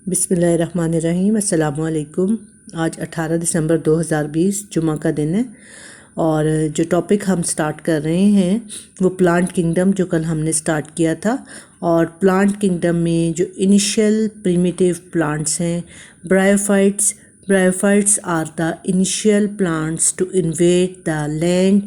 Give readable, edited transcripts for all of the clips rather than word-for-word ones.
बिस्मिल्लाहिर्रहमानिर्रहीम। अस्सलामु अलैकुम। आज 18 दिसंबर 2020 जुमा का दिन है और जो टॉपिक हम स्टार्ट कर रहे हैं वो प्लांट किंगडम, जो कल हमने स्टार्ट किया था। और प्लांट किंगडम में जो इनिशियल प्रिमिटिव प्लांट्स हैं, bryophytes are the initial plants to invade the land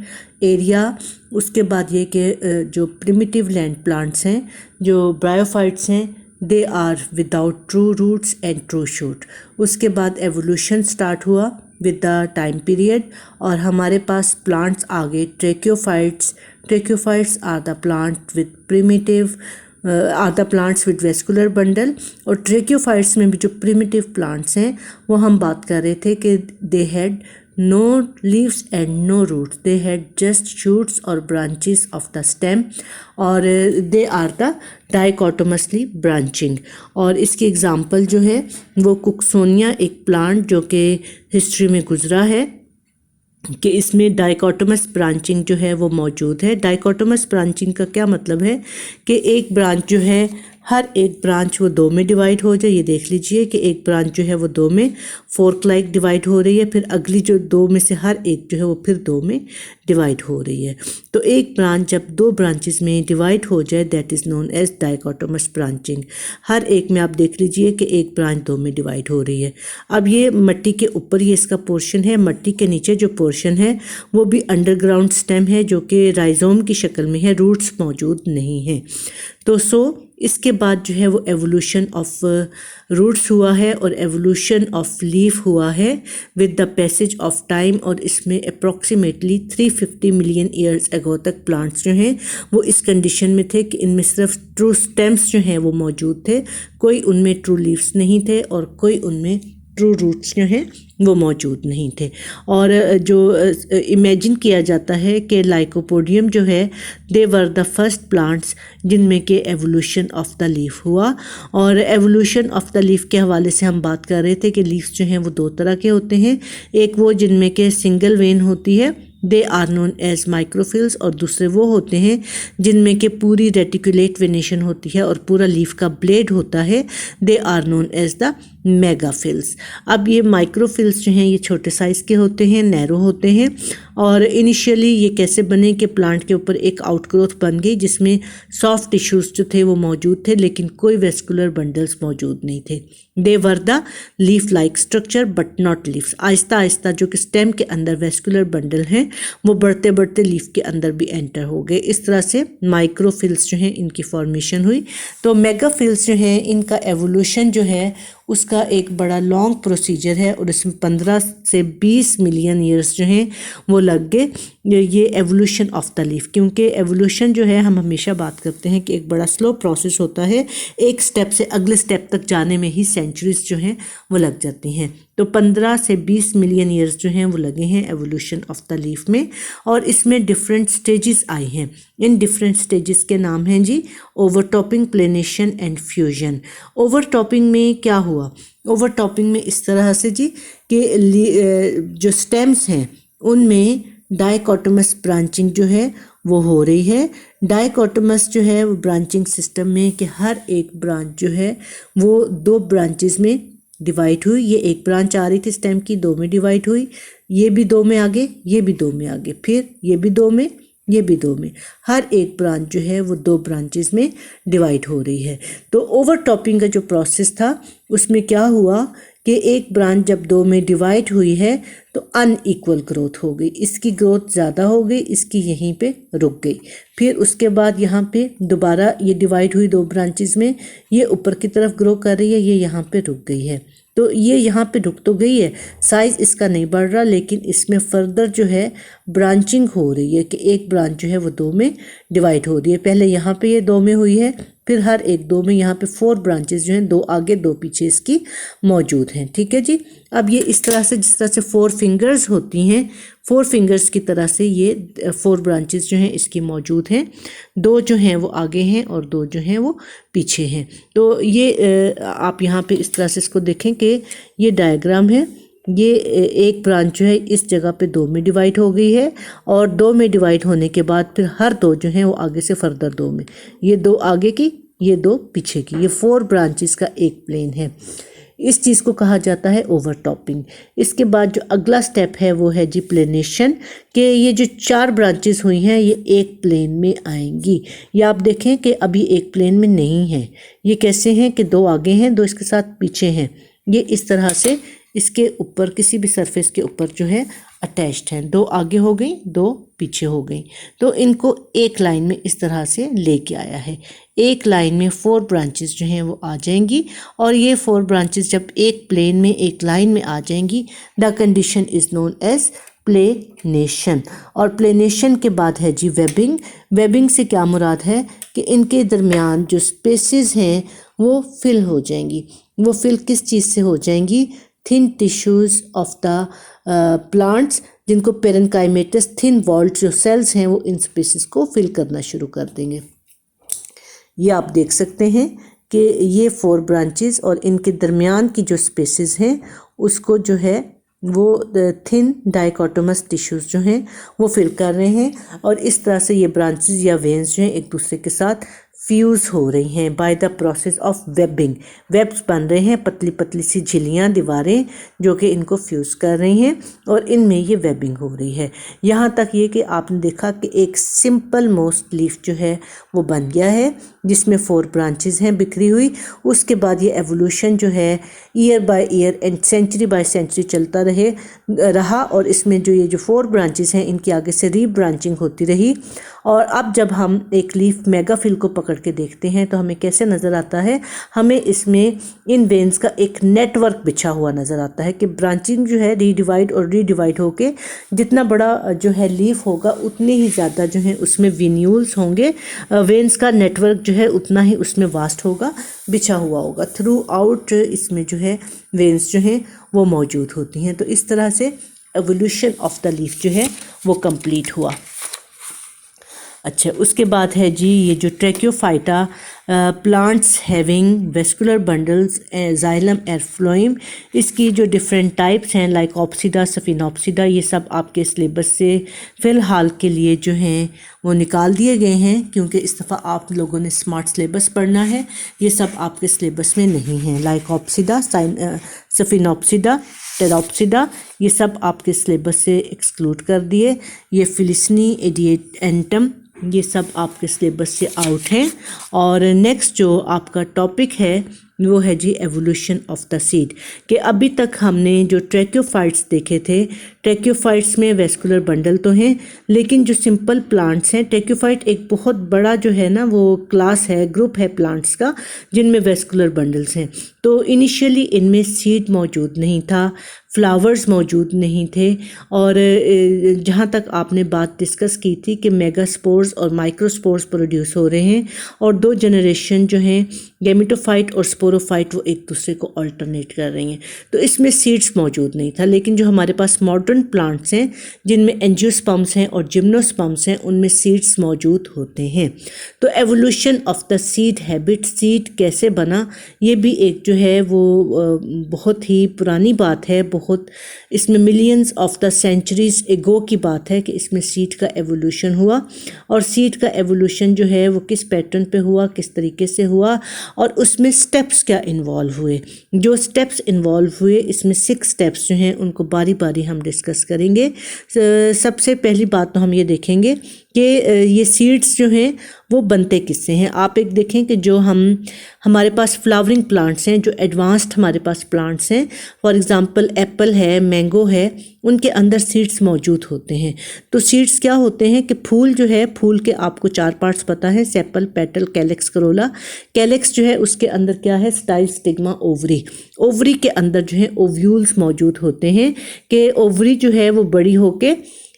area. उसके बाद ये कि जो प्रिमिटिव लैंड प्लांट्स हैं, जो ब्रायोफाइट्स हैं, they are without true roots and true shoot. उसके बाद एवोल्यूशन स्टार्ट हुआ विद द टाइम पीरियड और हमारे पास प्लांट्स आ गए tracheophytes are the plant with primitive are the plants with vascular bundle. और ट्रेक्योफाइट्स में भी जो प्रिमिटिव प्लांट्स हैं वो हम बात कर रहे थे कि they had no leaves and no roots, they had just shoots or branches of the stem और they are the dichotomously branching। और इसकी एग्जांपल जो है वो कुक्सोनिया, एक प्लांट जो कि हिस्ट्री में गुजरा है कि इसमें डाइकोटोमस ब्रांचिंग जो है वो मौजूद है। डाइकोटोमस ब्रांचिंग का क्या मतलब है कि एक ब्रांच जो है, हर एक ब्रांच वो दो में डिवाइड हो जाए। ये देख लीजिए कि एक ब्रांच जो है वो दो में फोर्क लाइक डिवाइड हो रही है, फिर अगली जो दो में से हर एक जो है वो फिर दो में डिवाइड हो रही है। तो एक ब्रांच जब दो ब्रांचेस में डिवाइड हो जाए that is known as dichotomous branching. हर एक में आप देख लीजिए कि एक ब्रांच दो में डिवाइड हो रही है। अब ये मिट्टी के ऊपर ये इसका पोर्शन है, मिट्टी के नीचे जो पोर्शन है वो भी अंडरग्राउंड स्टेम है जो कि राइजोम की शक्ल में है, रूट्स मौजूद नहीं है। तो इसके बाद जो है वो एवोल्यूशन ऑफ रूट्स हुआ है और एवोल्यूशन ऑफ लीफ हुआ है with the passage of time. और इसमें अप्रॉक्सीमेटली 350 मिलियन ईयर्स अगो तक प्लांट्स जो हैं वो इस कंडीशन में थे कि इनमें सिर्फ ट्रू स्टेम्स जो हैं वो मौजूद थे, कोई उनमें ट्रू लीव्स नहीं थे और कोई उनमें ट्रू रूट्स जो हैं वो मौजूद नहीं थे। और जो इमेजिन किया जाता है कि लाइकोपोडियम जो है दे वर द फर्स्ट प्लांट्स जिनमें के एवोल्यूशन ऑफ द लीफ हुआ। और एवोल्यूशन ऑफ द लीफ के हवाले से हम बात कर रहे थे कि लीव्स जो हैं वो दो तरह के होते हैं, एक वो जिनमें के सिंगल वेन होती है, they are known as microphylls, और दूसरे वो होते हैं जिनमें के पूरी रेटिकुलेट वेनेशन होती है और पूरा लीफ का ब्लेड होता है, they are known as the megaphylls. अब ये माइक्रोफिल्स जो हैं ये छोटे साइज़ के होते हैं, नैरो होते हैं। और इनिशियली ये कैसे बने कि प्लांट के ऊपर एक आउटग्रोथ बन गई जिसमें सॉफ्ट टिश्यूज़ जो थे वो मौजूद थे लेकिन कोई वेस्कुलर बंडल्स मौजूद नहीं थे। They were the leaf like structure but not leaves. आहिस्ता आहिस्ता जो कि स्टेम के अंदर वेस्कुलर बंडल हैं वो बढ़ते बढ़ते लीफ के अंदर भी एंटर हो गए। इस तरह से माइक्रोफिल्स जो हैं इनकी फॉर्मेशन हुई। तो मेगाफिल्स जो हैं इनका एवोल्यूशन जो है उसका एक बड़ा लॉन्ग प्रोसीजर है और इसमें 15 से 20 मिलियन ईयर्स जो हैं वो लग गए ये एवोल्यूशन ऑफ द लीफ। क्योंकि एवोल्यूशन जो है हम हमेशा बात करते हैं कि एक बड़ा स्लो प्रोसेस होता है, एक स्टेप से अगले स्टेप तक जाने में ही सेंचुरीज जो हैं वो लग जाती हैं। तो 15 से 20 मिलियन ईयर्स जो हैं वो लगे हैं एवोल्यूशन ऑफ द लीफ में। और इसमें डिफरेंट स्टेजेस आई हैं। इन डिफरेंट स्टेजेस के नाम हैं जी ओवरटॉपिंग, प्लेनेशन एंड फ्यूजन। ओवरटॉपिंग में क्या हुआ? ओवरटॉपिंग में इस तरह से जी कि जो स्टेम्स हैं उनमें डाइकोटोमस ब्रांचिंग जो है वो हो रही है। डाइकोटोमस जो है वो ब्रांचिंग सिस्टम में कि हर एक ब्रांच जो है वो दो ब्रांचेस में डिवाइड हुई। ये एक ब्रांच आ रही थी स्टेम की, दो में डिवाइड हुई, ये भी दो में आगे, ये भी दो में आगे, फिर ये भी दो में, ये भी दो में, हर एक ब्रांच जो है वो दो ब्रांचेस में डिवाइड हो रही है। तो ओवरटॉपिंग का जो प्रोसेस था उसमें क्या हुआ कि एक ब्रांच जब दो में डिवाइड हुई है तो अनइक्वल ग्रोथ हो गई, इसकी ग्रोथ ज़्यादा हो गई, इसकी यहीं पे रुक गई। फिर उसके बाद यहाँ पे दोबारा ये डिवाइड हुई दो ब्रांचेस में, ये ऊपर की तरफ ग्रो कर रही है, ये यहाँ पे रुक गई है। तो ये यहाँ पे रुक तो गई है, साइज़ इसका नहीं बढ़ रहा, लेकिन इसमें फर्दर जो है ब्रांचिंग हो रही है कि एक ब्रांच जो है वो दो में डिवाइड हो रही है। पहले यहाँ पे ये दो में हुई है, फिर हर एक दो में, यहाँ पे 4 ब्रांचेस जो हैं, दो आगे दो पीछे इसकी मौजूद हैं। ठीक है जी। अब ये इस तरह से, जिस तरह से 4 फिंगर्स होती हैं, 4 फिंगर्स की तरह से ये 4 ब्रांचेस जो हैं इसकी मौजूद हैं। दो जो हैं वो आगे हैं और दो जो हैं वो पीछे हैं। तो ये आप यहाँ पे इस तरह से इसको देखें कि ये डायग्राम है। ये एक ब्रांच जो है इस जगह पे दो में डिवाइड हो गई है और दो में डिवाइड होने के बाद फिर हर दो जो हैं वो आगे से फर्दर दो में, ये दो आगे की ये 2 पीछे की, ये 4 ब्रांचेस का एक प्लेन है। इस चीज़ को कहा जाता है ओवरटॉपिंग। इसके बाद जो अगला स्टेप है वो है जी प्लेनेशन, कि ये जो 4 ब्रांचेस हुई हैं ये एक प्लेन में आएंगी। ये आप देखें कि अभी एक प्लेन में नहीं है, ये कैसे हैं कि 2 आगे हैं, 2 इसके साथ पीछे हैं। ये इस तरह से इसके ऊपर किसी भी सरफेस के ऊपर जो है अटैच्ड हैं, 2 आगे हो गई, 2 पीछे हो गई। तो इनको एक लाइन में इस तरह से लेके आया है। एक लाइन में 4 ब्रांचेस जो हैं वो आ जाएंगी, और ये 4 ब्रांचेस जब एक प्लेन में एक लाइन में आ जाएंगी, the condition is known as planation. और प्लेनेशन के बाद है जी वेबिंग। वेबिंग से क्या मुराद है कि इनके दरमियान जो स्पेसेस हैं वो फिल हो जाएंगी। वो फिल किस चीज़ से हो जाएंगी? Thin tissues of the plants, जिनको पेरेन्काइमेटस थिन वॉल्ड जो सेल्स हैं वो इन स्पेसेस को फिल करना शुरू कर देंगे। ये आप देख सकते हैं कि ये 4 ब्रांचेस और इनके दरमियान की जो स्पेसेस हैं उसको जो है वो थिन डाइकोटोमस टिश्यूज़ जो हैं वो फिल कर रहे हैं। और इस तरह से ये ब्रांचेस या वेन्स जो हैं एक दूसरे के साथ फ्यूज़ हो रही हैं by the process of webbing. Webs बन रहे हैं, पतली पतली सी झिल्लियाँ, दीवारें जो कि इनको फ्यूज़ कर रही हैं और इनमें ये वेबिंग हो रही है। यहाँ तक ये कि आपने देखा कि एक सिंपल मोस्ट लीफ जो है वो बन गया है जिसमें 4 ब्रांचेस हैं बिखरी हुई। उसके बाद ये एवोल्यूशन जो है year by year and century by century चलता रहा और इसमें जो ये जो 4 ब्रांचेस हैं इनकी आगे से री ब्रांचिंग होती रही। और अब जब हम एक लीफ मेगाफिल को पकड़ के देखते हैं तो हमें कैसे नज़र आता है? हमें इसमें इन वेन्स का एक नेटवर्क बिछा हुआ नज़र आता है कि ब्रांचिंग जो है रीडिवाइड होके जितना बड़ा जो है लीफ होगा उतने ही ज़्यादा जो है उसमें विन्यूल्स होंगे। वेन्स का नेटवर्क जो है उतना ही उसमें वास्ट होगा, बिछा हुआ होगा। थ्रू आउट इसमें जो है वेन्स जो हैं वो मौजूद होती हैं। तो इस तरह से एवोल्यूशन ऑफ द लीफ जो है वो कंप्लीट हुआ। अच्छा, उसके बाद है जी ये जो Tracheophyta plants having vascular bundles xylem and phloem, इसकी जो डिफरेंट टाइप्स हैं लाइकोप्सिडा, सफिनोप्सिडा, ये सब आपके सिलेबस से फ़िलहाल के लिए जो हैं वो निकाल दिए गए हैं क्योंकि इस दफ़ा आप लोगों ने स्मार्ट सिलेबस पढ़ना है। ये सब आपके सिलेबस में नहीं हैं। लाइकोप्सिडा, सफिनोप्सिडा, टेरोप्सिडा, ये सब आपके सिलेबस से एक्सक्लूड कर दिए। ये फिलिसनी, एडिएंटम, ये सब आपके सिलेबस से आउट हैं। और नेक्स्ट जो आपका टॉपिक है वो है जी एवोल्यूशन ऑफ द सीड। कि अभी तक हमने जो ट्रैक्योफाइट्स देखे थे, ट्रैक्योफाइट्स में वेस्कुलर बंडल तो हैं लेकिन जो सिंपल प्लांट्स हैं, ट्रैक्योफाइट एक बहुत बड़ा जो है ना वो क्लास है, ग्रुप है प्लांट्स का जिनमें वेस्कुलर बंडल्स हैं। तो इनिशियली इनमें सीड मौजूद नहीं था, फ्लावर्स मौजूद नहीं थे। और जहाँ तक आपने बात डिस्कस की थी कि मेगास्पोर्स और माइक्रोस्पोर्स प्रोड्यूस हो रहे हैं और 2 जनरेशन जो हैं गैमेटोफाइट और स्पोरोफाइट वो एक दूसरे को अल्टरनेट कर रही हैं। तो इसमें सीड्स मौजूद नहीं था। लेकिन जो हमारे पास मॉडर्न प्लांट्स हैं जिनमें एंजियोस्पर्म्स हैं और जिम्नोस्पर्म्स हैं उनमें सीड्स मौजूद होते हैं। तो evolution of the seed habit, seed कैसे बना, ये भी एक जो है वो बहुत ही पुरानी बात है। बहुत इसमें मिलियंस ऑफ द सेंचुरीज एगो की बात है कि इसमें सीड का एवोल्यूशन हुआ। और सीड का एवोल्यूशन जो है वो किस पैटर्न पे हुआ, किस तरीके से हुआ और उसमें स्टेप्स क्या इन्वॉल्व हुए। जो स्टेप्स इन्वॉल्व हुए इसमें 6 स्टेप्स जो हैं उनको बारी बारी हम डिस्कस करेंगे। सबसे पहली बात तो हम ये देखेंगे कि ये सीड्स जो हैं वो बनते किससे हैं। आप एक देखें कि जो हमारे पास फ्लावरिंग प्लांट्स हैं, जो एडवांस्ड हमारे पास प्लांट्स हैं, फॉर एग्जांपल एप्पल है, मैंगो है, उनके अंदर सीड्स मौजूद होते हैं। तो सीड्स क्या होते हैं कि फूल जो है, फूल के आपको 4 पार्ट्स पता है, sepal, petal, calyx, Corolla. Calyx जो है उसके अंदर क्या है, स्टाइल, स्टिग्मा, ओवरी। ओवरी के अंदर जो है ओव्यूल्स मौजूद होते हैं कि ओवरी जो है वो बड़ी होके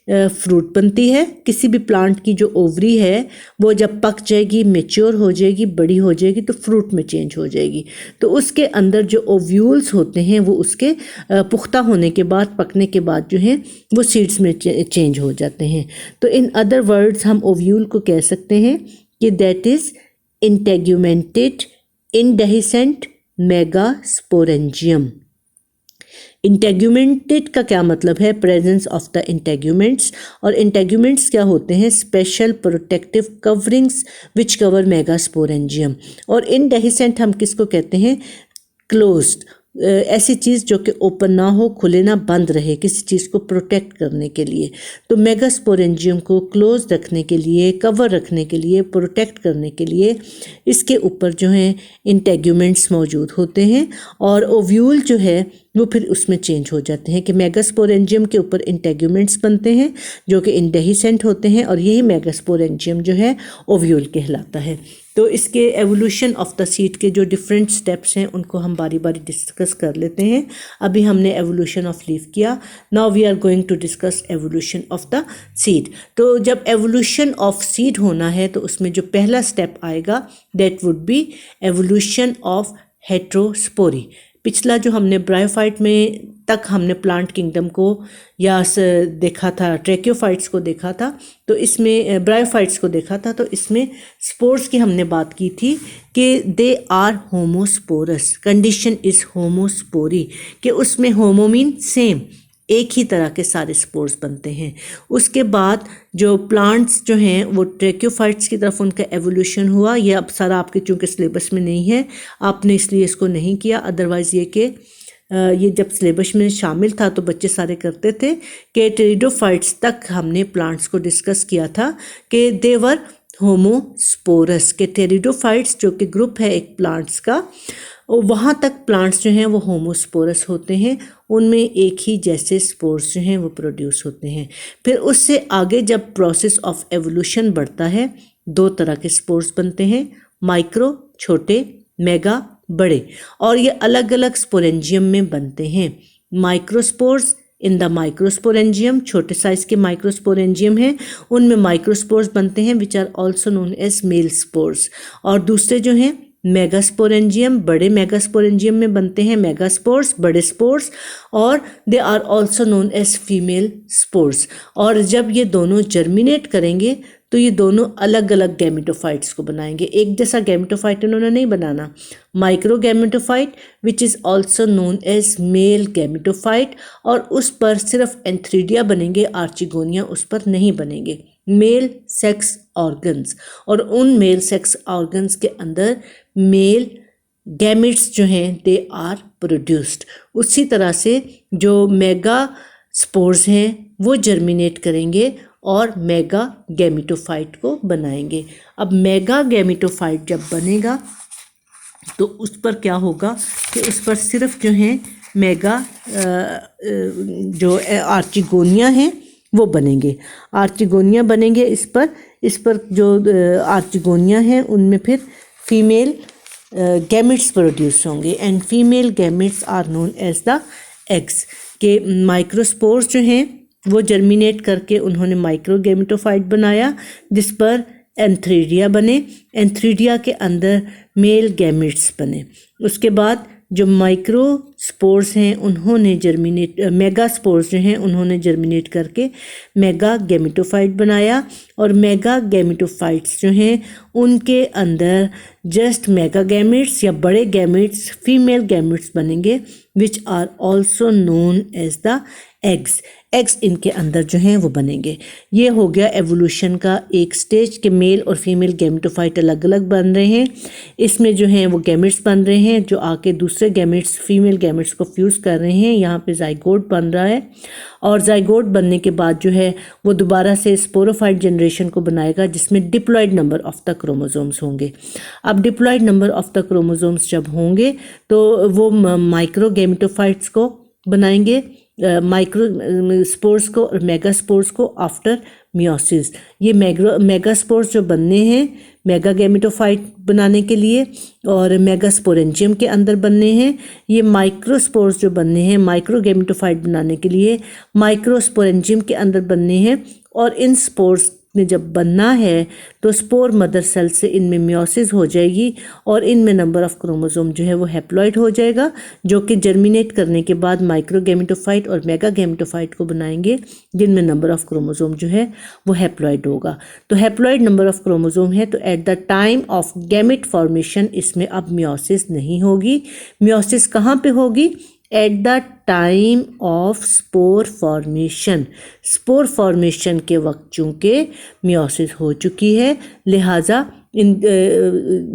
फ्रूट बनती है। किसी भी प्लांट की जो ओवरी है वो जब पक जाएगी, मेच्योर हो जाएगी, बड़ी हो जाएगी तो फ्रूट में चेंज हो जाएगी। तो उसके अंदर जो ओव्यूल्स होते हैं वो उसके पुख्ता होने के बाद, पकने के बाद जो है वो सीड्स में चेंज हो जाते हैं। तो इन अदर वर्ड्स हम ओव्यूल को कह सकते हैं कि that is integumented indehiscent megasporangium. Integumented का क्या मतलब है? Presence of the integuments. और इंटेग्यूमेंट्स क्या होते हैं? Special protective coverings which cover megasporangium. और इनडेहिसेंट हम किसको कहते हैं? क्लोज्ड, ऐसी चीज़ जो कि ओपन ना हो, खुले ना, बंद रहे, किसी चीज़ को प्रोटेक्ट करने के लिए। तो मेगास्पोरेंजियम को क्लोज रखने के लिए, कवर रखने के लिए, प्रोटेक्ट करने के लिए इसके ऊपर जो है इंटेग्यूमेंट्स मौजूद होते हैं। और ओव्यूल जो है वो फिर उसमें चेंज हो जाते हैं कि मेगास्पोरेंजियम के ऊपर इंटेग्यूमेंट्स बनते हैं जो कि इंडेहिसेंट होते हैं, और यही मेगास्पोरेंजियम जो है ओव्यूल कहलाता है। तो इसके एवोल्यूशन ऑफ द सीड के जो डिफरेंट स्टेप्स हैं उनको हम बारी बारी डिस्कस कर लेते हैं। अभी हमने एवोल्यूशन ऑफ लीफ किया, now we are going to discuss evolution of the seed. तो जब एवोल्यूशन ऑफ सीड होना है तो उसमें जो पहला स्टेप आएगा that would be evolution of heterospory. पिछला जो हमने ब्रायोफाइट में तक हमने प्लांट किंगडम को या देखा था, ट्रैक्योफाइट्स को देखा था, तो इसमें ब्रायोफाइट्स को देखा था, तो इसमें स्पोर्स की हमने बात की थी कि they are homosporous, condition is homospory, कि उसमें होमो मीन सेम, एक ही तरह के सारे स्पोर्स बनते हैं। उसके बाद जो प्लांट्स जो हैं वो ट्रैक्योफाइट्स की तरफ उनका एवोल्यूशन हुआ। ये अब सारा आपके चूँकि सिलेबस में नहीं है, आपने इसलिए इसको नहीं किया, अदरवाइज़ ये जब सिलेबस में शामिल था तो बच्चे सारे करते थे कि टेरिडोफाइट्स तक हमने प्लांट्स को डिस्कस किया था कि देवर होमोस्पोरस, के टेरिडोफाइट्स जो कि ग्रुप है एक प्लांट्स का, वहाँ तक प्लांट्स जो हैं वो होमोस्पोरस होते हैं, उनमें एक ही जैसे स्पोर्स जो हैं वो प्रोड्यूस होते हैं। फिर उससे आगे जब प्रोसेस ऑफ एवोल्यूशन बढ़ता है, दो तरह के स्पोर्स बनते हैं, माइक्रो छोटे, मेगा बड़े, और ये अलग अलग स्पोरेंजियम में बनते हैं। माइक्रोस्पोर्स इन द माइक्रोस्पोरेंजियम, छोटे साइज के माइक्रोस्पोरेंजियम हैं, उनमें माइक्रोस्पोर्स बनते हैं which are also known as male spores. और दूसरे जो हैं मेगास्पोरेंजियम, बड़े मेगास्पोरेंजियम में बनते हैं मेगास्पोर्स, बड़े स्पोर्स, और they are also known as female spores. और जब ये दोनों जर्मिनेट करेंगे तो ये दोनों अलग अलग गैमेटोफाइट्स को बनाएंगे, एक जैसा गैमेटोफाइट इन्होंने नहीं बनाना। Micro gametophyte which is also known as male gametophyte, और उस पर सिर्फ एंथ्रीडिया बनेंगे, आर्चिगोनिया उस पर नहीं बनेंगे। मेल सेक्स ऑर्गन्स, और उन मेल सेक्स ऑर्गन्स के अंदर मेल गैमेट्स जो हैं दे आर प्रोड्यूस्ड। उसी तरह से जो मेगा स्पोर्स हैं वो जर्मिनेट करेंगे और मेगा गैमेटोफाइट को बनाएंगे। अब मेगा गैमेटोफाइट जब बनेगा तो उस पर क्या होगा कि उस पर सिर्फ जो है मेगा जो आर्चिगोनिया हैं वो बनेंगे, आर्चिगोनिया बनेंगे। इस पर जो आर्चिगोनिया हैं उनमें फिर फीमेल गैमेट्स प्रोड्यूस होंगे, and female gametes are known as the eggs. के माइक्रोस्पोर्स जो हैं वो जर्मिनेट करके उन्होंने माइक्रो गैमेटोफाइट बनाया जिस पर एंथ्रीडिया बने, एंथ्रीडिया के अंदर मेल गैमेट्स बने। उसके बाद जो माइक्रो स्पोर्स हैं उन्होंने मेगा स्पोर्स जो हैं उन्होंने जर्मिनेट करके मेगा गैमेटोफाइट बनाया, और मेगा गैमेटोफाइट्स जो हैं उनके अंदर जस्ट मेगा गैमेट्स या बड़े गैमेट्स, फीमेल गैमेट्स बनेंगे which are also known as the eggs. Eggs इनके अंदर जो हैं वो बनेंगे। ये हो गया एवोल्यूशन का एक स्टेज के मेल और फीमेल गैमेटोफाइट अलग अलग बन रहे हैं। इसमें जो हैं वो गैमेट्स बन रहे हैं जो आके दूसरे गैमेट्स, फीमेल गैमेट्स को फ्यूज़ कर रहे हैं। यहाँ पे जाइगोट बन रहा है, और जाइगोट बनने के बाद जो है वो दोबारा से स्पोरोफाइट जनरेशन को बनाएगा जिसमें diploid number of the chromosomes होंगे। अब diploid number of the chromosomes जब होंगे तो वो माइक्रो गैमेटोफाइट्स को बनाएंगे, माइक्रो स्पोर्स को और मेगा स्पोर्स को आफ्टर मियोसिस। ये मेगा स्पोर्स जो बनने हैं मेगा गैमेटोफाइट बनाने के लिए और मेगा स्पोरेंजियम के अंदर बनने हैं, ये माइक्रो स्पोर्स जो बनने हैं माइक्रो गैमेटोफाइट बनाने के लिए माइक्रो स्पोरेंजियम के अंदर बनने हैं। और इन स्पोर्स में जब बनना है तो स्पोर मदर सेल से इनमें मियोसिस हो जाएगी और इनमें नंबर ऑफ क्रोमोसोम जो है वो हैप्लॉइड हो जाएगा, जो कि जर्मिनेट करने के बाद माइक्रो गैमेटोफाइट और मेगा गैमेटोफाइट को बनाएंगे जिनमें नंबर ऑफ क्रोमोसोम जो है वो हैप्लॉइड होगा। तो हैप्लॉइड नंबर ऑफ क्रोमोसोम है तो at the time of gamete formation इसमें अब मियोसिस नहीं होगी। मियोसिस कहाँ पे होगी? At the time of spore formation. Spore formation के वक्त चूँकि मियोसिस हो चुकी है, लिहाजा इन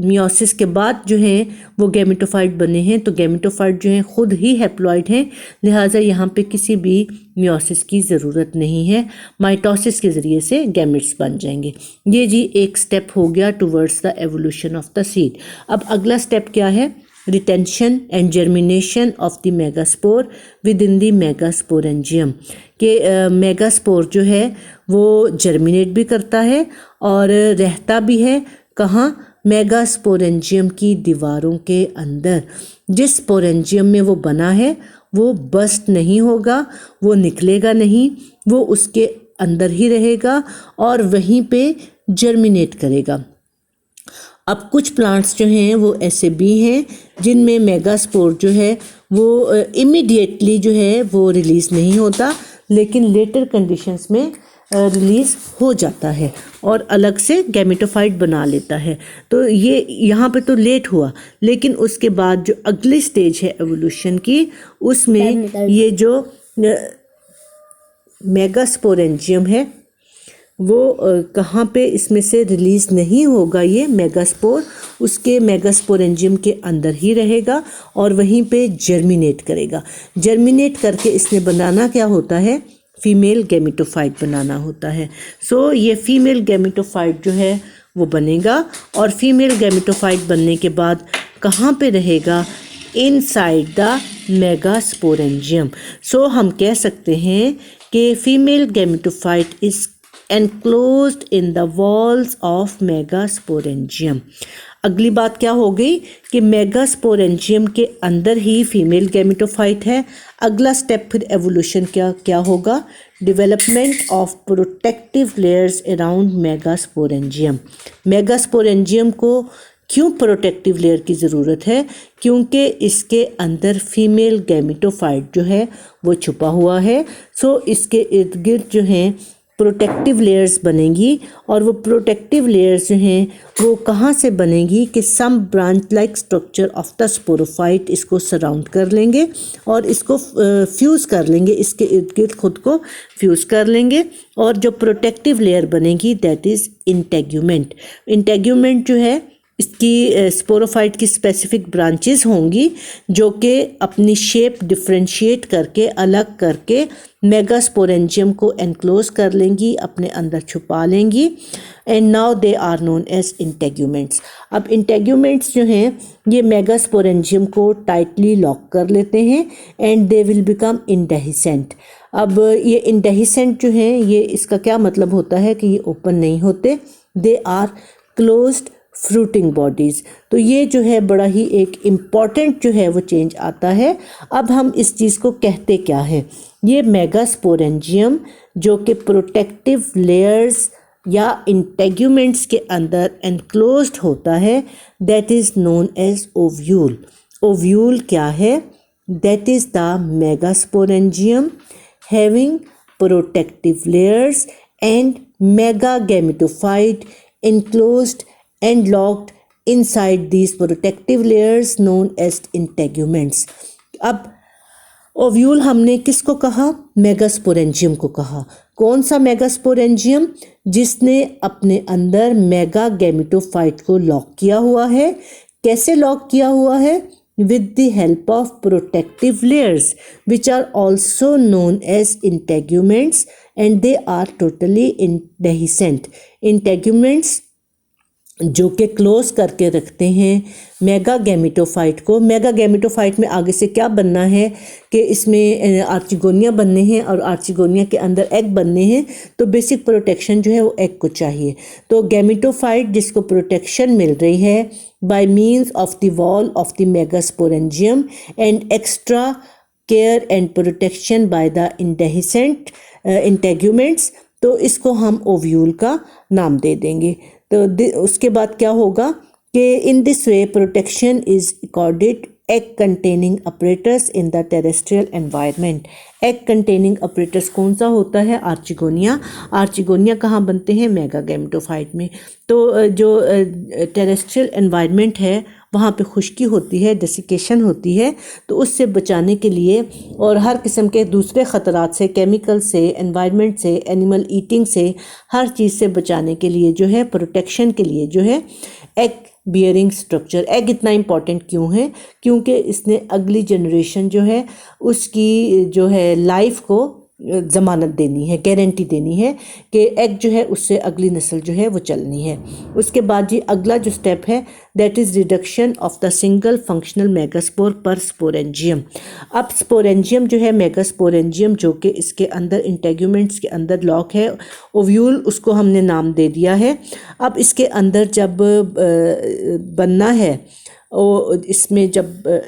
मियोसिस के बाद जो है वो गैमेटोफाइट बने हैं, तो गैमेटोफाइट जो हैं खुद ही हैप्लॉइड हैं, लिहाजा यहाँ पे किसी भी मियोसिस की ज़रूरत नहीं है, माइटोसिस के ज़रिए से गैमेट्स बन जाएंगे। ये जी एक स्टेप हो गया towards the evolution of the seed. अब अगला स्टेप क्या है? Retention and germination of the megaspore with in the megasporangium. के मेगास्पोर जो है वो जर्मिनेट भी करता है और रहता भी है कहाँ? मेगास्पोरेंजियम की दीवारों के अंदर। जिस स्पोरेंजियम में वो बना है वो बस्ट नहीं होगा, वो निकलेगा नहीं, वो उसके अंदर ही रहेगा और वहीं पे जर्मिनेट करेगा। अब कुछ प्लांट्स जो हैं वो ऐसे भी हैं जिनमें मेगास्पोर जो है वो इमीडिएटली जो है वो रिलीज़ नहीं होता, लेकिन लेटर कंडीशंस में रिलीज़ हो जाता है और अलग से गैमेटोफाइट बना लेता है। तो ये यहाँ पे तो लेट हुआ, लेकिन उसके बाद जो अगली स्टेज है एवोल्यूशन की, उसमें ये जो मेगास्पोरेंजियम है वो कहाँ पे इसमें से रिलीज़ नहीं होगा, ये मेगास्पोर उसके मेगास्पोरेंजियम के अंदर ही रहेगा और वहीं पे जर्मिनेट करेगा। जर्मिनेट करके इसने बनाना क्या होता है? फीमेल गैमेटोफाइट बनाना होता है। सो ये फीमेल गैमेटोफाइट जो है वो बनेगा और फीमेल गैमेटोफाइट बनने के बाद कहाँ पे रहेगा? Inside the megasporangium. सो हम कह सकते हैं कि female gametophyte is enclosed in the walls of megasporangium। अगली बात क्या हो गई कि मेगास्पोरेंजियम के अंदर ही फीमेल गैमेटोफाइट है। अगला स्टेप फिर एवोल्यूशन क्या होगा? Development of protective layers around megasporangium. Megasporangium को क्यों प्रोटेक्टिव लेयर की ज़रूरत है? क्योंकि इसके अंदर फीमेल गैमेटोफाइट जो है वो छुपा हुआ है। सो इसके इर्द गिर्द जो हैं प्रोटेक्टिव लेयर्स बनेंगी और वो प्रोटेक्टिव लेयर्स जो हैं वो कहाँ से बनेंगी कि some branch like structure of the sporophyte इसको सराउंड कर लेंगे और इसको फ्यूज़ कर लेंगे, इसके इर्द गिर्द खुद को फ्यूज़ कर लेंगे और जो प्रोटेक्टिव लेयर बनेगी दैट इज़ इंटेग्यूमेंट। इंटेग्यूमेंट जो है इसकी स्पोरोफाइट की स्पेसिफिक ब्रांचेस होंगी जो कि अपनी शेप डिफ्रेंशिएट करके अलग करके मेगास्पोरेंजियम को एनक्लोज कर लेंगी, अपने अंदर छुपा लेंगी and now they are known as integuments. अब इंटेग्यूमेंट्स जो हैं ये मेगास्पोरेंजियम को टाइटली लॉक कर लेते हैं एंड दे विल बिकम इंडेहिसेंट। अब ये इंडेहिसेंट जो हैं ये इसका क्या मतलब होता है कि ये ओपन नहीं होते, they are closed fruiting bodies. तो ये जो है बड़ा ही एक इम्पॉर्टेंट जो है वो चेंज आता है। अब हम इस चीज़ को कहते क्या है? ये मेगास्पोरेंजियम जो कि प्रोटेक्टिव लेयर्स या इंटेग्यूमेंट्स के अंदर एनक्लोज्ड होता है that is known as ovule. Ovule क्या है? That is the megasporangium having protective layers and mega gametophyte enclosed and locked inside these protective layers known as integuments। अब ओव्यूल हमने किसको कहा? मेगास्पोरेंजियम को कहा। कौन सा मेगास्पोरेंजियम? जिसने अपने अंदर मेगा गैमेटोफाइट को लॉक किया हुआ है। कैसे लॉक किया हुआ है? with the help of protective layers which are also known as integuments and they are totally indehiscent। Integuments जो कि क्लोज करके रखते हैं मेगा गैमेटोफाइट को। मेगा गैमेटोफाइट में आगे से क्या बनना है कि इसमें आर्चिगोनिया बनने हैं और आर्चिगोनिया के अंदर एग बनने हैं, तो बेसिक प्रोटेक्शन जो है वो एग को चाहिए। तो गैमेटोफाइट जिसको प्रोटेक्शन मिल रही है by means of the wall of the megasporangium and extra care and protection by the indehiscent integuments, तो इसको हम ओव्यूल का नाम दे देंगे। तो उसके बाद क्या होगा कि in this way protection is accorded egg containing apparatus in the terrestrial environment. Egg containing apparatus कौन सा होता है? आर्चिगोनिया। आर्चिगोनिया कहाँ बनते हैं? मेगा गैमेटोफाइट में। तो जो टेरेस्ट्रियल एनवायरनमेंट है वहाँ पे खुश्की होती है, डेसिकेशन होती है, तो उससे बचाने के लिए और हर किस्म के दूसरे ख़तरात से, केमिकल से, एनवायरनमेंट से, एनिमल ईटिंग से, हर चीज़ से बचाने के लिए जो है, प्रोटेक्शन के लिए जो है एग बियरिंग स्ट्रक्चर। एग इतना इम्पॉर्टेंट क्यों है? क्योंकि इसने अगली जनरेशन जो है उसकी जो है लाइफ को ज़मानत देनी है, गारंटी देनी है कि एग जो है उससे अगली नस्ल जो है वो चलनी है। उसके बाद जी अगला जो स्टेप है that is reduction of the single functional megaspore पर स्पोरेंजियम। अब स्पोरेंजियम जो है, मेगास्पोरेंजियम जो कि इसके अंदर इंटेगुमेंट्स के अंदर लॉक है, ओव्यूल उसको हमने नाम दे दिया है। अब इसके अंदर जब बनना है, इसमें जब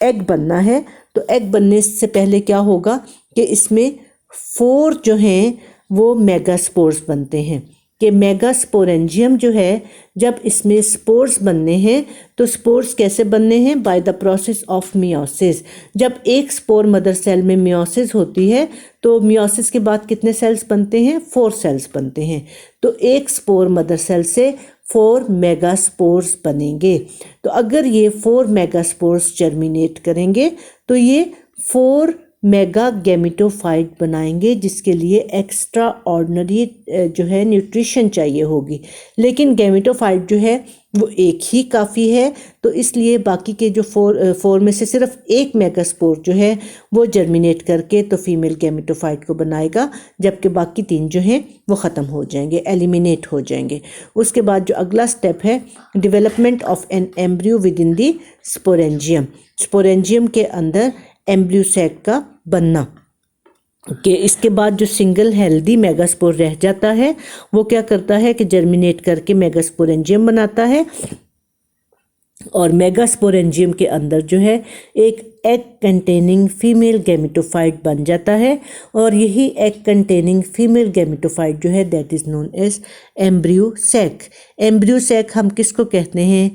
एग बनना है तो एग बनने से पहले क्या होगा कि इसमें 4 जो हैं वो मेगास्पोर्स बनते हैं। कि मेगास्पोरेंजियम जो है जब इसमें स्पोर्स बनने हैं तो स्पोर्स कैसे बनने हैं? By the process of meiosis. जब एक स्पोर मदर सेल में मियोसिस होती है तो मियोसिस के बाद कितने सेल्स बनते हैं? 4 सेल्स बनते हैं। तो एक स्पोर मदर सेल से 4 मेगास्पोर्स बनेंगे। तो अगर ये 4 मेगास्पोर्स जर्मिनेट करेंगे तो ये 4 मेगा गैमेटोफाइट बनाएंगे, जिसके लिए एक्स्ट्रा ऑर्डिनरी जो है न्यूट्रिशन चाहिए होगी। लेकिन गैमेटोफाइट जो है वो एक ही काफ़ी है, तो इसलिए बाकी के जो 4 में से सिर्फ एक मेगास्पोर जो है वो जर्मिनेट करके तो फीमेल गैमेटोफाइट को बनाएगा, जबकि बाकी 3 जो हैं वो ख़त्म हो जाएंगे, एलिमिनेट हो जाएंगे। उसके बाद जो अगला स्टेप है development of an embryo with in the sporangium. Sporangium के अंदर एम्ब्रियो सैक का बनना। कि इसके बाद जो सिंगल हेल्दी मेगास्पोर रह जाता है वो क्या करता है कि जर्मिनेट करके मेगास्पोरेंजियम बनाता है, और मेगास्पोरेंजियम के अंदर जो है एक एग कंटेनिंग फीमेल गैमेटोफाइट बन जाता है, और यही एग कंटेनिंग फीमेल गैमेटोफाइट जो है that is known as embryo sac. Embryo sac हम किसको कहते हैं?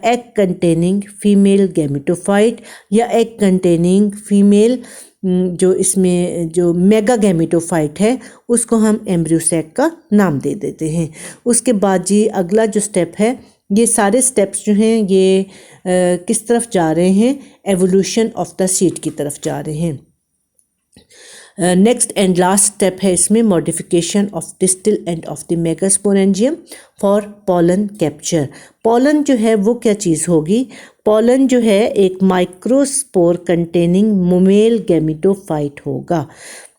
एग कंटेनिंग फीमेल गैमेटोफाइट या एग कंटेनिंग फीमेल जो इसमें जो मेगा गैमेटोफाइट है उसको हम एम्ब्रियो सैक का नाम दे देते हैं। उसके बाद जी अगला जो स्टेप है, ये सारे स्टेप्स जो हैं ये किस तरफ जा रहे हैं? एवोल्यूशन ऑफ द सीड की तरफ जा रहे हैं। नेक्स्ट एंड लास्ट स्टेप है इसमें modification of distal end of the megasporangium for pollen capture. Pollen जो है वो क्या चीज़ होगी? पॉलन जो है एक माइक्रोस्पोर कंटेनिंग मोमेल गैमेटोफाइट होगा,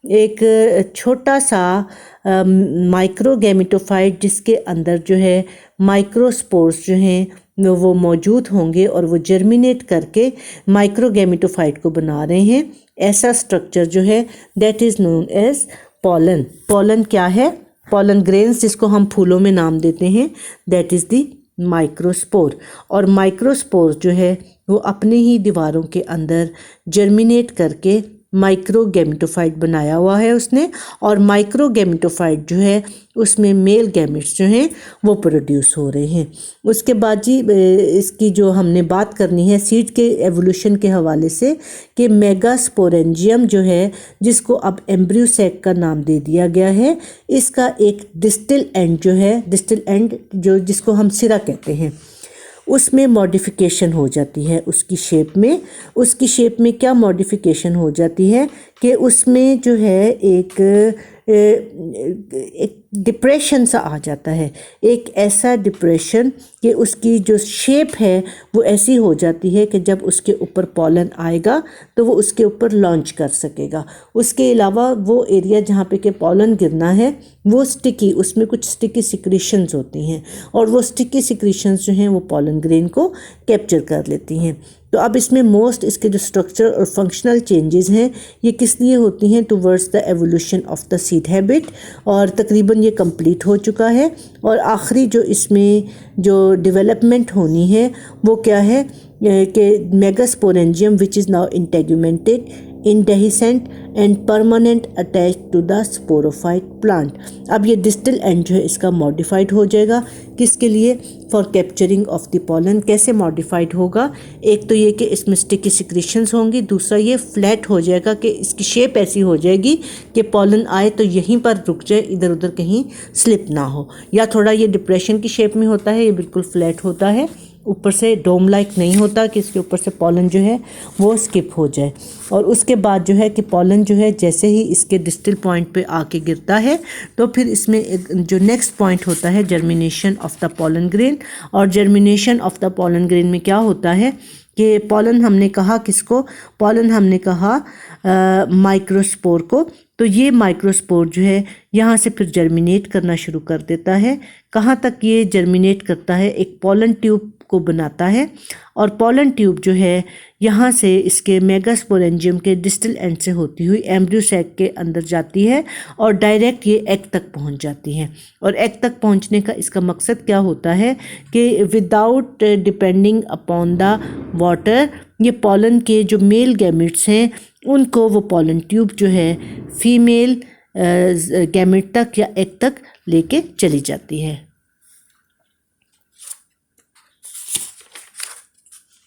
एक छोटा सा माइक्रो गैमेटोफाइट जिसके अंदर जो है माइक्रोस्पोर्स जो हैं वो मौजूद होंगे और वो जर्मिनेट करके माइक्रो गैमेटोफाइट को बना रहे हैं। ऐसा स्ट्रक्चर जो है that is known as pollen. Pollen क्या है? पॉलन ग्रेन्स जिसको हम फूलों में नाम देते हैं दैट इज़ दी माइक्रोस्पोर। और माइक्रोस्पोर जो है वो अपने ही दीवारों के अंदर जर्मिनेट करके माइक्रो गैमेटोफाइट बनाया हुआ है उसने, और माइक्रो गैमेटोफाइट जो है उसमें मेल गैमेट्स जो हैं वो प्रोड्यूस हो रहे हैं। उसके बाद जी इसकी जो हमने बात करनी है सीड के एवोल्यूशन के हवाले से कि मेगास्पोरेंजियम जो है जिसको अब एम्ब्रियो सैक का नाम दे दिया गया है, इसका एक डिस्टल एंड जो है, डिस्टल एंड जो जिसको हम सिरा कहते हैं, उसमें मॉडिफिकेशन हो जाती है उसकी शेप में। उसकी शेप में क्या मॉडिफिकेशन हो जाती है कि उसमें जो है एक डिप्रेशन सा आ जाता है, एक ऐसा डिप्रेशन कि उसकी जो शेप है वो ऐसी हो जाती है कि जब उसके ऊपर पॉलन आएगा तो वो उसके ऊपर लॉन्च कर सकेगा। उसके अलावा वो एरिया जहाँ पे कि पॉलन गिरना है वो स्टिकी, उसमें कुछ स्टिकी सिक्रीशंस होती हैं, और वो स्टिकी सिक्रीशंस जो हैं वो पॉलन ग्रेन को कैप्चर कर लेती हैं। तो अब इसमें मोस्ट इसके जो स्ट्रक्चर और फंक्शनल चेंजेस हैं ये किस लिए होती हैं? Towards the evolution of the seed habit, और तकरीबन ये कंप्लीट हो चुका है। और आखिरी जो इसमें जो डेवलपमेंट होनी है वो क्या है कि megasporangium which is now integumented indehiscent and permanent attach to the sporophyte plant. अब ये डिस्टल एंड जो है इसका मॉडिफाइड हो जाएगा, किसके लिए? For capturing of the pollen. कैसे मॉडिफाइड होगा? एक तो ये कि इसमें स्टिकी सिक्रीशंस होंगी, दूसरा ये फ्लैट हो जाएगा कि इसकी शेप ऐसी हो जाएगी कि पॉलन आए तो यहीं पर रुक जाए, इधर उधर कहीं स्लिप ना हो। या थोड़ा ये डिप्रेशन की शेप में होता है, ये बिल्कुल फ्लैट होता है। ऊपर से डोम लाइक नहीं होता कि इसके ऊपर से पॉलन जो है वो स्किप हो जाए। और उसके बाद जो है कि पॉलन जो है जैसे ही इसके डिस्टिल पॉइंट पे आके गिरता है तो फिर इसमें जो नेक्स्ट पॉइंट होता है germination of the pollen grain. और germination of the pollen grain में क्या होता है कि पॉलन हमने कहा किसको, पॉलन हमने कहा माइक्रोस्पोर को। तो ये माइक्रोस्पोर जो है यहाँ से फिर जर्मिनेट करना शुरू कर देता है। कहाँ तक ये जर्मिनेट करता है, एक पॉलन ट्यूब को बनाता है। और पॉलन ट्यूब जो है यहाँ से इसके मेगास्पोरेंजियम के डिस्टल एंड से होती हुई एम्ब्रियो सैक के अंदर जाती है और डायरेक्ट ये एग तक पहुँच जाती है। और एग तक पहुँचने का इसका मकसद क्या होता है कि without depending upon the water ये पॉलन के जो मेल गैमेट्स हैं उनको वो पॉलन ट्यूब जो है फीमेल गैमेट तक या एग तक लेके चली जाती है।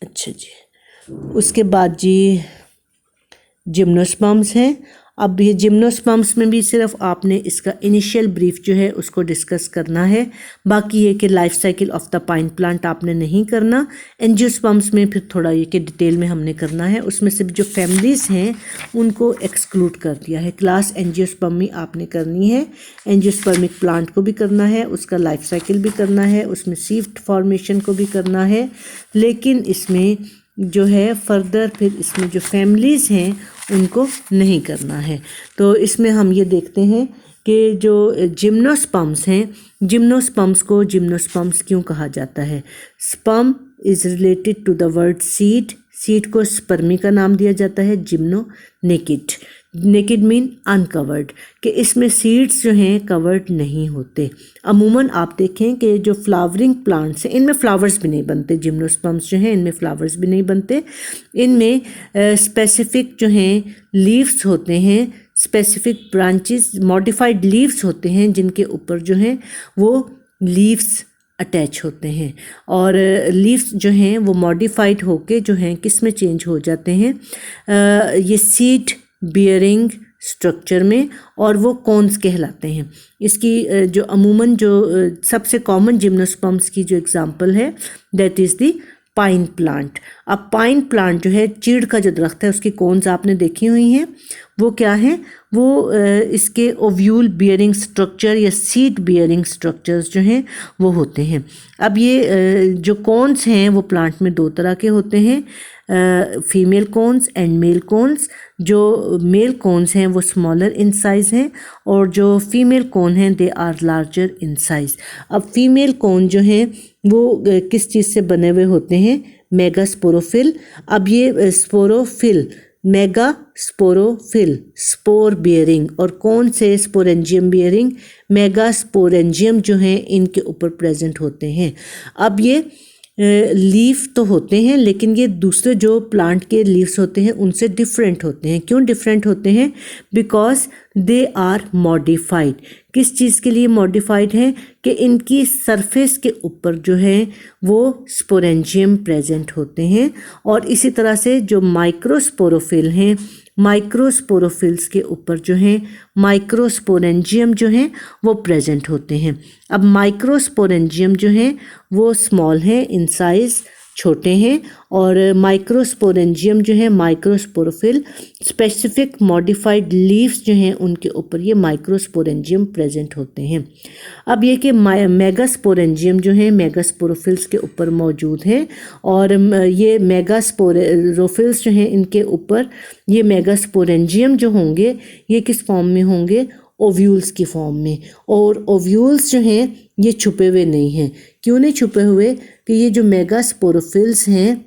अच्छा जी, उसके बाद जी जिम्नोस्पर्म्स हैं। अब ये जिम्नोस्पर्म्स में भी सिर्फ आपने इसका इनिशियल ब्रीफ जो है उसको डिस्कस करना है, बाकी ये कि life cycle of the pine plant आपने नहीं करना। एंजियोस्पर्म्स में फिर थोड़ा ये कि डिटेल में हमने करना है, उसमें से जो फैमिलीज़ हैं उनको एक्सक्लूड कर दिया है। क्लास एंजियोस्पर्मी आपने करनी है, एंजियोस्पर्मिक प्लांट को भी करना है, उसका लाइफ साइकिल भी करना है, उसमें सीड फॉर्मेशन को भी करना है, लेकिन इसमें जो है फर्दर फिर इसमें जो फैमिलीज़ हैं उनको नहीं करना है। तो इसमें हम ये देखते हैं कि जो जिम्नोस्पर्म्स हैं, जिम्नोस्पर्म्स को जिम्नोस्पर्म्स क्यों कहा जाता है। Sperm is related to the word seed, seed को स्पर्मी का नाम दिया जाता है। Gymno naked, naked mean uncovered, कि इसमें सीड्स जो हैं कवर्ड नहीं होते। अमूमन आप देखें कि जो फ्लावरिंग प्लांट्स हैं इनमें फ्लावर्स भी नहीं बनते, जिम्नोस्पर्म्स जो हैं इनमें फ्लावर्स भी नहीं बनते। इनमें स्पेसिफिक जो हैं लीव्स होते हैं, स्पेसिफिक ब्रांचेस, मॉडिफाइड लीव्स होते हैं जिनके ऊपर जो हैं वो लीव्स अटैच होते हैं। और लीव्स जो हैं वो मॉडिफाइड होके जो हैं किस में चेंज हो जाते हैं, ये सीड बियरिंग स्ट्रक्चर में, और वो कॉन्स कहलाते हैं। इसकी जो अमूमन जो सबसे कॉमन जिम्नोस्पर्म्स की जो एग्जांपल है that is the pine plant. अब पाइन प्लांट जो है, चीड़ का जो दरख्त है उसकी कॉन्स आपने देखी हुई हैं, वो क्या है, वो इसके ओव्यूल बियरिंग स्ट्रक्चर या सीड बियरिंग स्ट्रक्चर्स जो हैं वो होते हैं। अब ये जो कॉन्स हैं वो प्लांट में दो तरह के होते हैं, female cones and male cones. जो मेल कॉन्स हैं वो स्मॉलर इन साइज़ हैं और जो फीमेल कॉन हैं they are larger in size. अब फीमेल कॉन जो हैं वो किस चीज़ से बने हुए होते हैं, मेगास्पोरोफिल। अब ये sporophyll, mega sporophyll, spore bearing, और कौन से स्पोरेंजियम बियरिंग, मेगा स्पोरेंजियम जो हैं इनके ऊपर प्रेजेंट होते हैं। अब ये लीफ तो होते हैं लेकिन ये दूसरे जो प्लांट के लीव्स होते हैं उनसे डिफरेंट होते हैं। क्यों डिफरेंट होते हैं, बिकॉज दे आर मॉडिफाइड। किस चीज़ के लिए मॉडिफाइड है कि इनकी सरफेस के ऊपर जो है वो स्पोरेंजियम प्रेजेंट होते हैं। और इसी तरह से जो माइक्रोस्पोरोफिल हैं, माइक्रोस्पोरोफिल्स के ऊपर जो हैं माइक्रोस्पोरेंजियम जो हैं वो प्रेजेंट होते हैं। अब माइक्रोस्पोरेंजियम जो हैं वो स्मॉल हैं इन साइज़, छोटे हैं, और माइक्रोस्पोरेंजियम जो है माइक्रोस्पोरोफिल, स्पेसिफिक मॉडिफाइड लीव्स जो हैं उनके ऊपर ये माइक्रोस्पोरेंजियम प्रेजेंट होते हैं। अब ये कि मेगास्पोरेंजियम जो है मेगास्पोरोफिल्स के ऊपर मौजूद हैं, और ये मेगास्पोरोफिल्स जो हैं इनके ऊपर ये मेगास्पोरेंजियम जो होंगे ये किस फॉर्म में होंगे, ओव्यूल्स की फॉर्म में। और ओव्यूल्स जो हैं ये छुपे हुए नहीं हैं। क्यों नहीं छुपे हुए, कि ये जो मेगास्पोरोफिल्स हैं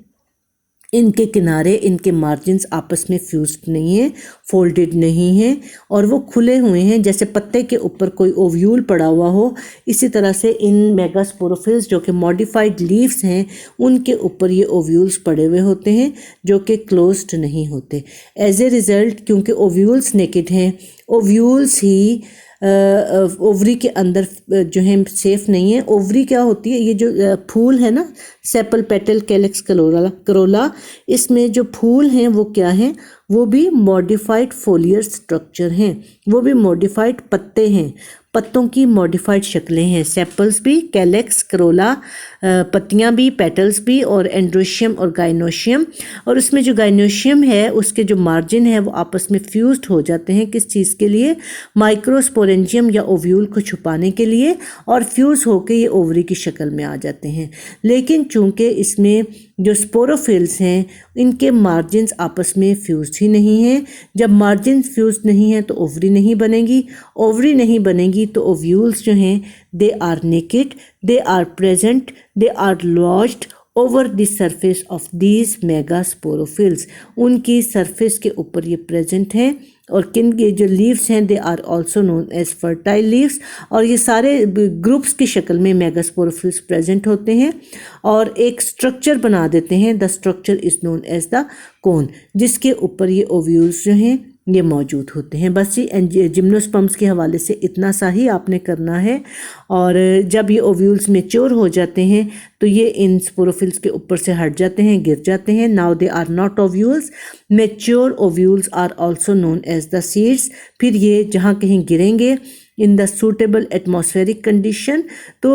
इनके किनारे, इनके मार्जिन्स आपस में फ्यूज्ड नहीं हैं, फोल्डेड नहीं हैं, और वो खुले हुए हैं जैसे पत्ते के ऊपर कोई ओव्यूल पड़ा हुआ हो। इसी तरह से इन मेगास्पोरोफिल्स जो कि मॉडिफाइड लीव्स हैं उनके ऊपर ये ओव्यूल्स पड़े हुए होते हैं जो कि क्लोज्ड नहीं होते। एज ए रिज़ल्ट, क्योंकि ओव्यूल्स नेकेड हैं, ओव्यूल्स ही ओवरी के अंदर जो है सेफ नहीं है। ओवरी क्या होती है, ये जो फूल है ना, सेपल पेटल कैलिक्स करोला, इसमें जो फूल हैं वो क्या हैं, वो भी मॉडिफाइड फोलियर स्ट्रक्चर हैं, वो भी मॉडिफाइड पत्ते हैं। पत्तों की मॉडिफाइड शक्लें हैं, सेपल्स भी, कैलेक्स, करोला, पत्तियां भी, पेटल्स भी, और एंड्रोशियम और गाइनोशियम। और उसमें जो गाइनोशियम है उसके जो मार्जिन है वो आपस में फ्यूज्ड हो जाते हैं, किस चीज़ के लिए, माइक्रोस्पोरेंजियम या ओव्यूल को छुपाने के लिए, और फ्यूज़ होकर ये ओवरी की शक्ल में आ जाते हैं। लेकिन चूंकि इसमें जो स्पोरोफिल्स हैं इनके मार्जिन्स आपस में फ्यूज्ड ही नहीं हैं। जब मार्जिन्स फ्यूज्ड नहीं हैं तो ओवरी नहीं बनेगी, ओवरी नहीं बनेगी तो ओव्यूल्स जो हैं they are naked, they are present, they are lodged over the surface of these megasporophylls. उनकी सरफेस के ऊपर ये प्रेजेंट हैं। और किन ये जो लीव्स हैं they are also known as fertile leaves, और ये सारे ग्रुप्स की शक्ल में मेगास्पोरोफिल्स प्रेजेंट होते हैं और एक स्ट्रक्चर बना देते हैं। The structure is known as the cone, जिसके ऊपर ये ओव्यूल्स जो हैं ये मौजूद होते हैं। बस ये जिम्नोस्पर्म्स के हवाले से इतना सा ही आपने करना है। और जब ये ओव्यूल्स मैच्योर हो जाते हैं तो ये इन स्पोरोफिल्स के ऊपर से हट जाते हैं, गिर जाते हैं। Now they are not ovules, mature ovules are also known as the seeds. फिर ये जहाँ कहीं गिरेंगे in the suitable atmospheric condition तो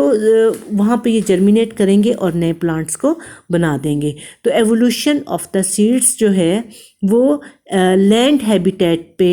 वहाँ पे ये जर्मिनेट करेंगे और नए प्लांट्स को बना देंगे। तो एवोल्यूशन ऑफ द सीड्स जो है वो लैंड हैबिटेट पे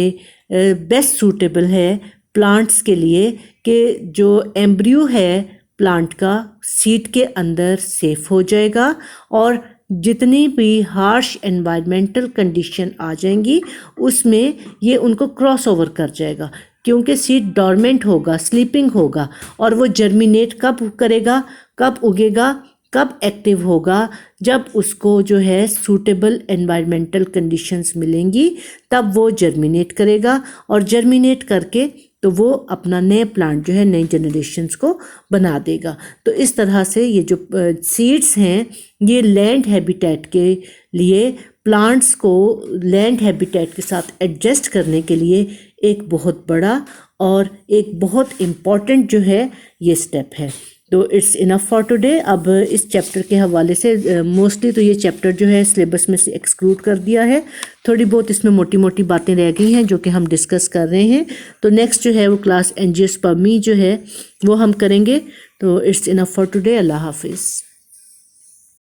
बेस्ट सूटेबल है प्लांट्स के लिए, कि जो एम्ब्रियो है प्लांट का सीड के अंदर सेफ हो जाएगा और जितनी भी हार्श एनवायरमेंटल कंडीशन आ जाएंगी उसमें ये उनको क्रॉस ओवर कर जाएगा, क्योंकि सीड डॉर्मेंट होगा, स्लीपिंग होगा, और वो जर्मिनेट कब करेगा, कब उगेगा, कब एक्टिव होगा, जब उसको जो है सूटेबल एनवायरमेंटल कंडीशंस मिलेंगी तब वो जर्मिनेट करेगा, और जर्मिनेट करके तो वो अपना नए प्लांट जो है नई जनरेशन्स को बना देगा। तो इस तरह से ये जो सीड्स हैं ये लैंड हैबिटेट के लिए, प्लांट्स को लैंड हैबिटेट के साथ एडजस्ट करने के लिए एक बहुत बड़ा और एक बहुत इम्पॉर्टेंट जो है ये स्टेप है। तो इट्स इनफ फॉर टुडे। अब इस चैप्टर के हवाले से मोस्टली तो ये चैप्टर जो है सिलेबस में से एक्सक्लूड कर दिया है, थोड़ी बहुत इसमें मोटी मोटी बातें रह गई हैं जो कि हम डिस्कस कर रहे हैं। तो नेक्स्ट जो है वो क्लास एंजियोस्पर्मी जो है वो हम करेंगे। तो इट्स इनफ फॉर टुडे। अल्लाह हाफिज़।